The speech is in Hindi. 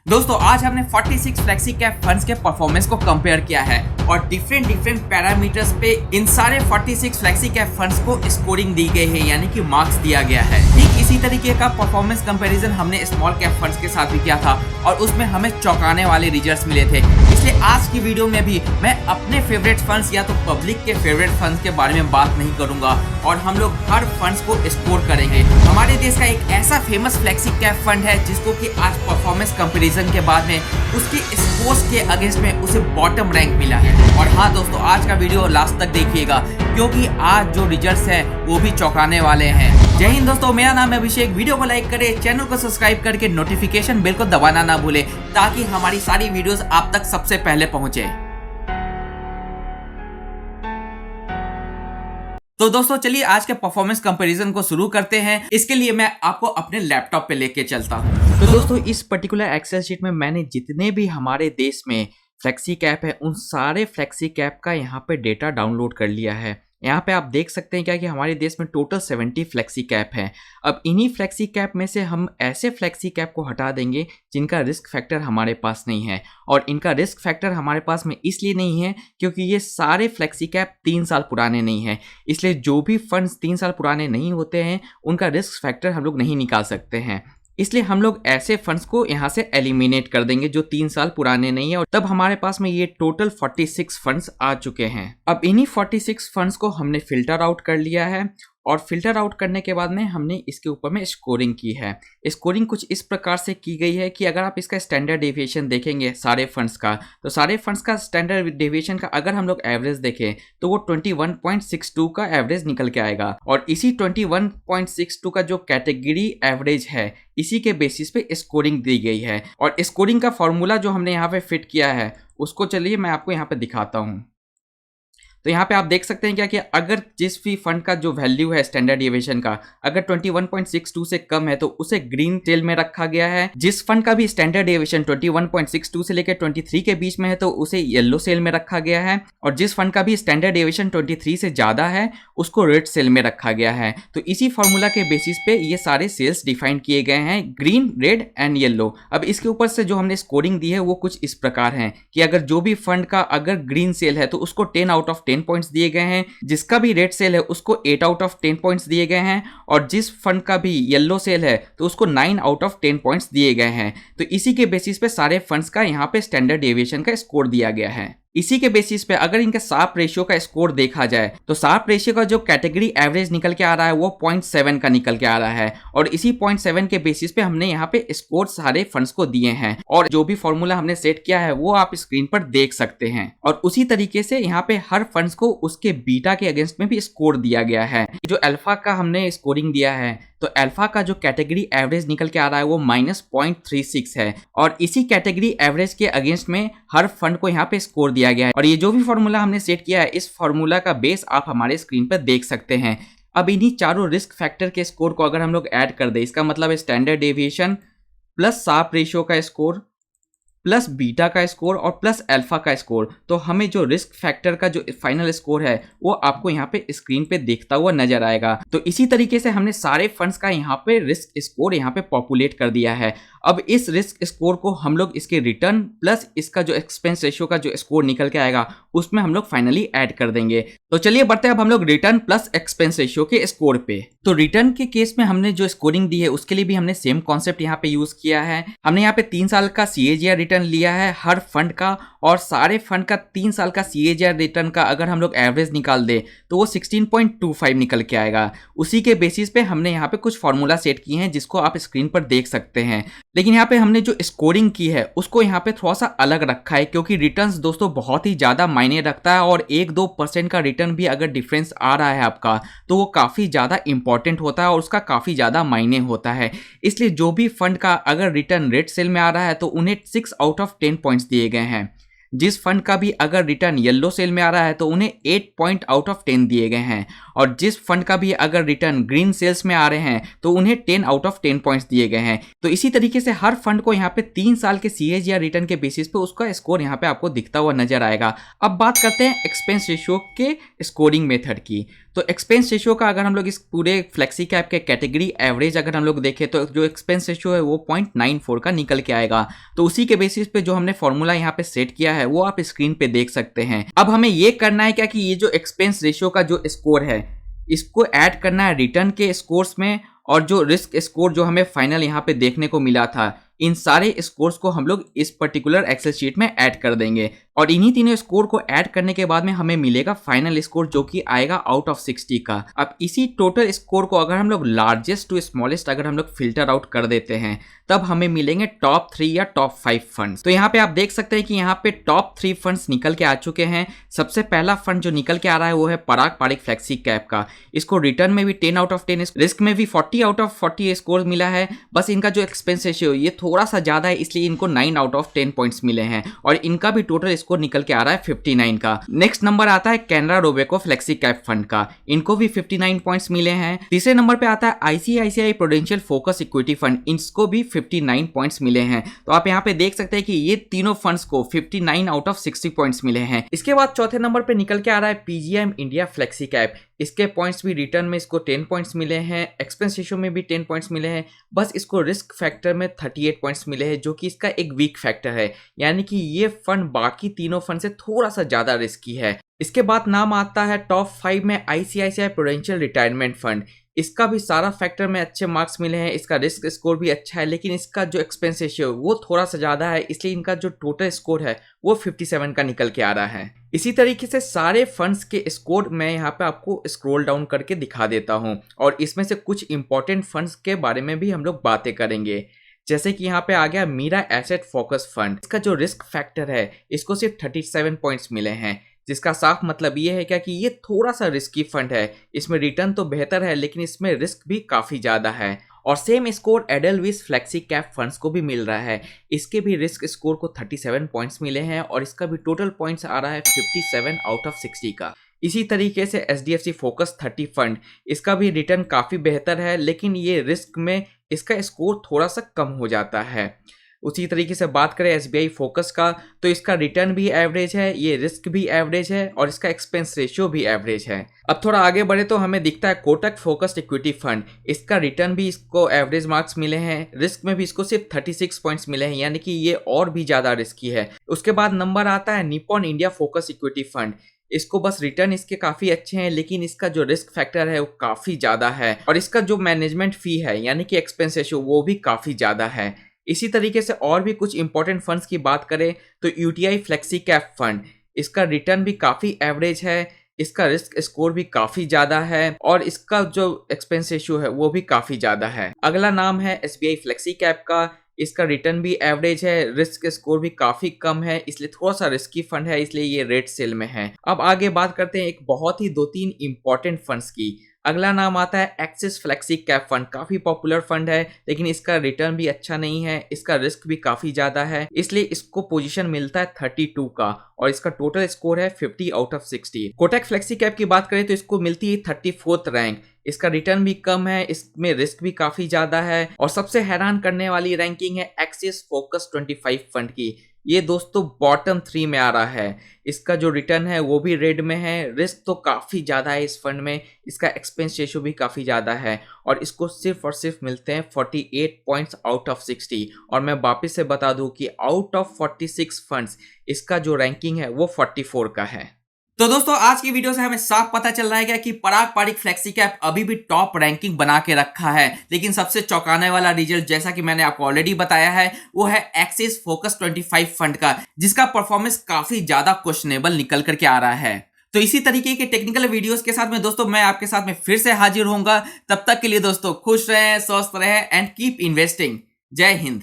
दोस्तों आज हमने 46 फ्लेक्सी कैप फंड्स के परफॉर्मेंस को कंपेयर किया है और डिफरेंट पैरामीटर्स पे इन सारे 46 फ्लेक्सी कैप फंड्स को स्कोरिंग दी गई है, यानी कि मार्क्स दिया गया है। ठीक इसी तरीके का परफॉर्मेंस कंपैरिजन हमने स्मॉल कैप फंड्स के साथ भी किया था और उसमें हमें चौंकाने वाले रिजल्ट्स मिले थे। इसलिए आज की वीडियो में भी मैं अपने फेवरेट फंड्स या तो पब्लिक के फेवरेट फंड्स के बारे में बात नहीं करूंगा और हम लोग हर फंड्स को स्कोर करेंगे। हमारे देश का एक ऐसा फेमस फ्लेक्सी कैप फंड है जिसको कि आज परफॉर्मेंस कंपैरिजन के बाद में उसके स्कोर्स के अगेंस्ट में उसे बॉटम रैंक मिला है। और हाँ दोस्तों, आज का वीडियो लास्ट तक देखिएगा क्योंकि आज जो रिजल्ट्स हैं वो भी चौंकाने वाले हैं। जय हिंद दोस्तों, मेरा नाम है अभिषेक। वीडियो को लाइक करें, चैनल को सब्सक्राइब करके नोटिफिकेशन बेल को दबाना ना भूलें ताकि हमारी सारी वीडियोस आप तक सबसे पहले पहुंचे। तो दोस्तों चलिए आज के परफॉर्मेंस कंपैरिजन को शुरू करते हैं। इसके लिए मैं आपको अपने लैपटॉप पे लेके चलता हूं। तो दोस्तों इस पर्टिकुलर एक्सेल शीट में मैंने जितने भी हमारे देश में फ्लेक्सी कैप है उन सारे फ्लेक्सी कैप का यहाँ पे डेटा डाउनलोड कर लिया है। यहाँ पे आप देख सकते हैं क्या कि हमारे देश में टोटल 70 फ्लेक्सी कैप हैं। अब इन्हीं फ्लेक्सी कैप में से हम ऐसे फ्लेक्सी कैप को हटा देंगे जिनका रिस्क फैक्टर हमारे पास नहीं है, और इनका रिस्क फैक्टर हमारे पास में इसलिए नहीं है क्योंकि ये सारे फ्लेक्सी कैप 3 साल पुराने नहीं हैं। इसलिए जो भी फंड्स 3 साल पुराने नहीं होते हैं उनका रिस्क फैक्टर हम लोग नहीं निकाल सकते हैं। इसलिए हम लोग ऐसे फंड्स को यहाँ से एलिमिनेट कर देंगे जो 3 साल पुराने नहीं है, और तब हमारे पास में ये टोटल 46 फंड्स आ चुके हैं। अब इन्हीं 46 फंड्स को हमने फिल्टर आउट कर लिया है और फिल्टर आउट करने के बाद में हमने इसके ऊपर में स्कोरिंग की है। स्कोरिंग कुछ इस प्रकार से की गई है कि अगर आप इसका स्टैंडर्ड डेविएशन देखेंगे सारे फंड्स का, तो सारे फंड्स का स्टैंडर्ड डेविएशन का अगर हम लोग एवरेज देखें तो वो 21.62 का एवरेज निकल के आएगा। और इसी 21.62 का जो कैटेगरी एवरेज है इसी के बेसिस पे स्कोरिंग दी गई है। और स्कोरिंग का फॉर्मूला जो हमने यहाँ पे फिट किया है उसको चलिए मैं आपको यहाँ पे दिखाता हूँ। तो यहाँ पे आप देख सकते हैं क्या कि अगर जिस भी फंड का जो वैल्यू है स्टैंडर्ड डेविएशन का अगर 21.62 से कम है तो उसे ग्रीन सेल में रखा गया है। जिस फंड का भी स्टैंडर्ड डेविएशन 21.62 से लेकर 23 के बीच में है तो उसे येलो सेल में रखा गया है, और जिस फंड का भी स्टैंडर्ड डेविएशन 23 से ज्यादा है उसको रेड सेल में रखा गया है। तो इसी फॉर्मूला के बेसिस पे ये सारे सेल्स डिफाइन किए गए हैं, ग्रीन, रेड एंड येलो। अब इसके ऊपर से जो हमने स्कोरिंग दी है वो कुछ इस प्रकार है कि अगर जो भी फंड का अगर ग्रीन सेल है तो उसको 10 आउट ऑफ 10 पॉइंट्स दिए गए हैं, जिसका भी रेड सेल है उसको 8 आउट ऑफ 10 पॉइंट्स दिए गए हैं, और जिस फंड का भी येलो सेल है तो उसको 9 आउट ऑफ 10 पॉइंट्स दिए गए हैं। तो इसी के बेसिस पे सारे फंड्स का यहाँ पे स्टैंडर्ड डेविएशन का स्कोर दिया गया है। इसी के बेसिस पे अगर इनके शार्प रेशियो का स्कोर देखा जाए तो शार्प रेशियो का जो कैटेगरी एवरेज निकल के आ रहा है वो 0.7 का निकल के आ रहा है, और इसी 0.7 के बेसिस पे हमने यहाँ पे स्कोर सारे फंड्स को दिए हैं। और जो भी फॉर्मूला हमने सेट किया है वो आप स्क्रीन पर देख सकते हैं, और उसी तरीके से यहाँ पे हर फंड्स को उसके बीटा के अगेंस्ट में भी स्कोर दिया गया है। जो अल्फा का हमने स्कोरिंग दिया है तो अल्फा का जो कैटेगरी एवरेज निकल के आ रहा है वो -0.36 है, और इसी कैटेगरी एवरेज के अगेंस्ट में हर फंड को यहाँ पे स्कोर दिया गया है। और ये जो भी फॉर्मूला हमने सेट किया है इस फॉर्मूला का बेस आप हमारे स्क्रीन पर देख सकते हैं। अब इन्हीं चारों रिस्क फैक्टर के स्कोर को अगर हम लोग ऐड कर दें, इसका मतलब है standard deviation plus Sharpe ratio का स्कोर प्लस बीटा का स्कोर और प्लस अल्फा का स्कोर, तो हमें जो रिस्क फैक्टर का जो फाइनल स्कोर है वो आपको यहाँ पे स्क्रीन पे देखता हुआ नजर आएगा। तो इसी तरीके से हमने सारे फंड्स का यहाँ पे रिस्क स्कोर यहाँ पे पॉपुलेट कर दिया है। अब इस रिस्क स्कोर को हम लोग इसके रिटर्न प्लस इसका जो एक्सपेंस रेशियो का जो स्कोर निकल के आएगा उसमें हम लोग फाइनली ऐड कर देंगे। तो चलिए बढ़ते हैं अब हम लोग रिटर्न प्लस एक्सपेंस रेशियो के स्कोर पे। तो रिटर्न के केस में हमने जो स्कोरिंग दी है उसके लिए भी हमने सेम कॉन्सेप्ट यहाँ पे यूज किया है। हमने यहाँ पे 3 साल का CAGR रिटर्न लिया है हर फंड का, और सारे फंड का 3 साल का CAGR रिटर्न का अगर हम लोग एवरेज निकाल दे तो वो 16.25 निकल के आएगा। उसी के बेसिस पे हमने यहाँ पे कुछ फॉर्मूला सेट किए हैं जिसको आप स्क्रीन पर देख सकते हैं। लेकिन यहाँ पे हमने जो स्कोरिंग की है उसको यहाँ पे थोड़ा सा अलग रखा है क्योंकि रिटर्न्स दोस्तों बहुत ही ज़्यादा मायने रखता है, और 1-2% का रिटर्न भी अगर डिफरेंस आ रहा है आपका तो वो काफ़ी ज़्यादा इंपॉर्टेंट होता है और उसका काफ़ी ज़्यादा मायने होता है। इसलिए जो भी फंड का अगर रिटर्न रेड सेल में आ रहा है तो उन्हें 6 आउट ऑफ 10 पॉइंट्स दिए गए हैं। जिस फंड का भी अगर रिटर्न येलो सेल में आ रहा है तो उन्हें 8 पॉइंट आउट ऑफ 10 दिए गए हैं, और जिस फंड का भी अगर रिटर्न ग्रीन सेल्स में आ रहे हैं तो उन्हें 10 आउट ऑफ 10 पॉइंट्स दिए गए हैं। तो इसी तरीके से हर फंड को यहाँ पे 3 साल के CAGR रिटर्न के बेसिस पे उसका स्कोर यहाँ पे आपको दिखता हुआ नजर आएगा। अब बात करते हैं एक्सपेंस रेशियो के स्कोरिंग मेथड की। तो एक्सपेंस रेशियो का अगर हम लोग इस पूरे फ्लेक्सी कैप के कैटेगरी एवरेज अगर हम लोग देखें तो जो एक्सपेंस रेशियो है वो 0.94 का निकल के आएगा। तो उसी के बेसिस पे जो हमने फॉर्मूला यहाँ पे सेट किया है वो आप स्क्रीन पे देख सकते हैं। अब हमें ये करना है क्या कि ये जो एक्सपेंस रेशियो का जो स्कोर है इसको ऐड करना है रिटर्न के स्कोर्स में, और जो रिस्क स्कोर जो हमें फाइनल यहाँ पे देखने को मिला था इन सारे स्कोर्स को हम लोग इस पर्टिकुलर एक्सेल शीट में ऐड कर देंगे, और इन्हीं तीनों स्कोर को ऐड करने के बाद में हमें मिलेगा फाइनल स्कोर जो कि आएगा आउट ऑफ 60 का। अब इसी टोटल स्कोर को अगर हम लोग लार्जेस्ट टू स्मॉलेस्ट अगर हम लोग फिल्टर आउट कर देते हैं तब हमें मिलेंगे टॉप 3 या टॉप 5 फंड्स। तो यहाँ पे आप देख सकते हैं कि यहाँ पे टॉप 3 फंड्स निकल के आ चुके हैं। सबसे पहला फंड जो निकल के आ रहा है वो है पराग पारिक फ्लेक्सी कैप का। इसको रिटर्न में भी 10 आउट ऑफ 10, रिस्क में भी 40 आउट ऑफ 40 स्कोर मिला है। बस इनका जो एक्सपेंस रेशियो ये थोड़ा सा ज्यादा है इसलिए इनको 9 आउट ऑफ 10 पॉइंट्स मिले हैं, और इनका भी टोटल स्कोर निकल के आ रहा है 59 का। नेक्स्ट नंबर आता है Canara Robeco flexi cap fund का, इनको भी 59 पॉइंट्स मिले हैं। तीसरे नंबर पे आता है ICICI prudential focus equity fund, इसको भी 59 पॉइंट्स मिले हैं। तो आप यहाँ पे देख सकते हैं कि ये तीनों फंड्स को 59 आउट ऑफ 60 पॉइंट्स मिले हैं। इसके बाद चौथे नंबर पे निकल के आ रहा है पीजीएम इंडिया फ्लेक्सी कैप, इसके पॉइंट्स भी रिटर्न में इसको 10 पॉइंट्स मिले हैं, एक्सपेंस रेशियो में भी 10 पॉइंट्स मिले हैं। बस इसको रिस्क फैक्टर में 38 पॉइंट्स मिले हैं जो कि इसका एक वीक फैक्टर है, यानी कि ये फंड बाकी तीनों फंड से थोड़ा सा ज्यादा रिस्की है। इसके बाद नाम आता है टॉप 5 में आईसीआईसीआई प्रूडेंशियल रिटायरमेंट फंड, इसका भी सारा फैक्टर में अच्छे मार्क्स मिले हैं, इसका रिस्क स्कोर भी अच्छा है, लेकिन इसका जो एक्सपेंस रेशियो वो थोड़ा सा ज़्यादा है, इसलिए इनका जो टोटल स्कोर है वो 57 का निकल के आ रहा है। इसी तरीके से सारे फंड्स के स्कोर मैं यहाँ पे आपको स्क्रॉल डाउन करके दिखा देता हूँ, और इसमें से कुछ इंपॉर्टेंट फंड्स के बारे में भी हम लोग बातें करेंगे। जैसे कि यहाँ पे आ गया मीरा एसेट फोकस फंड, इसका जो रिस्क फैक्टर है इसको सिर्फ 37 पॉइंट्स मिले हैं, जिसका साफ मतलब ये है क्या कि ये थोड़ा सा रिस्की फंड है। इसमें रिटर्न तो बेहतर है लेकिन इसमें रिस्क भी काफ़ी ज़्यादा है। और same score Edelweiss flexi cap funds को भी मिल रहा है, इसके भी रिस्क स्कोर को 37 पॉइंट्स मिले हैं, और इसका भी टोटल पॉइंट्स आ रहा है 57 आउट ऑफ 60 का। इसी तरीके से एचडीएफसी फोकस 30 फंड, इसका भी रिटर्न काफ़ी बेहतर है, लेकिन ये रिस्क में इसका स्कोर थोड़ा सा कम हो जाता है। उसी तरीके से बात करें एसबीआई फोकस का, तो इसका रिटर्न भी एवरेज है, ये रिस्क भी एवरेज है, और इसका एक्सपेंस रेशियो भी एवरेज है। अब थोड़ा आगे बढ़े तो हमें दिखता है कोटक फोकस्ड इक्विटी फंड, इसका रिटर्न भी इसको एवरेज मार्क्स मिले हैं, रिस्क में भी इसको सिर्फ 36 पॉइंट्स मिले हैं, यानी कि ये और भी ज़्यादा रिस्की है। उसके बाद नंबर आता है Nippon India focus equity fund, इसको बस रिटर्न इसके काफ़ी अच्छे हैं, लेकिन इसका जो रिस्क फैक्टर है वो काफ़ी ज़्यादा है, और इसका जो मैनेजमेंट फ़ी है यानी कि एक्सपेंस रेशियो वो भी काफ़ी ज़्यादा है। इसी तरीके से और भी कुछ इंपॉर्टेंट फंड्स की बात करें तो यूटीआई फ्लेक्सी कैप फंड, इसका रिटर्न भी काफ़ी एवरेज है, इसका रिस्क स्कोर भी काफ़ी ज़्यादा है, और इसका जो एक्सपेंस रेशियो है वो भी काफ़ी ज़्यादा है। अगला नाम है एसबीआई फ्लेक्सी कैप का, इसका रिटर्न भी एवरेज है, रिस्क स्कोर भी काफ़ी कम है, इसलिए थोड़ा सा रिस्की फंड है, इसलिए ये रेड सेल में है। अब आगे बात करते हैं एक बहुत ही 2-3 इंपॉर्टेंट फंड्स की। अगला नाम आता है एक्सिस फ्लेक्सी कैप फंड, काफ़ी पॉपुलर फंड है, लेकिन इसका रिटर्न भी अच्छा नहीं है, इसका रिस्क भी काफ़ी ज़्यादा है, इसलिए इसको पोजीशन मिलता है 32 का, और इसका टोटल स्कोर है 50 out of 60। Kotak flexi cap की बात करें तो इसको मिलती है 34th रैंक, इसका रिटर्न भी कम है, इसमें रिस्क भी काफ़ी ज़्यादा है, और सबसे हैरान करने वाली रैंकिंग है एक्सिस फोकस 25 फंड की। ये दोस्तों बॉटम 3 में आ रहा है, इसका जो रिटर्न है वो भी रेड में है, रिस्क तो काफ़ी ज़्यादा है इस फंड में, इसका एक्सपेंस रेशियो भी काफ़ी ज़्यादा है, और इसको सिर्फ और सिर्फ मिलते हैं 48 पॉइंट्स आउट ऑफ 60। और मैं वापस से बता दूं कि आउट ऑफ 46 फंड्स इसका जो रैंकिंग है वो 44 का है। तो दोस्तों आज की वीडियो से हमें साफ पता चल रहा है क्या कि पराग पारिक फ्लेक्सी कैप अभी भी टॉप रैंकिंग बना के रखा है, लेकिन सबसे चौंकाने वाला रिजल्ट जैसा कि मैंने आपको ऑलरेडी बताया है वो है एक्सिस फोकस 25 फंड का, जिसका परफॉर्मेंस काफी ज्यादा क्वेश्चनेबल निकल करके आ रहा है। तो इसी तरीके के टेक्निकल वीडियोस के साथ में दोस्तों मैं आपके साथ में फिर से हाजिर होऊंगा। तब तक के लिए दोस्तों खुश रहें, स्वस्थ रहें एंड कीप इन्वेस्टिंग। जय हिंद।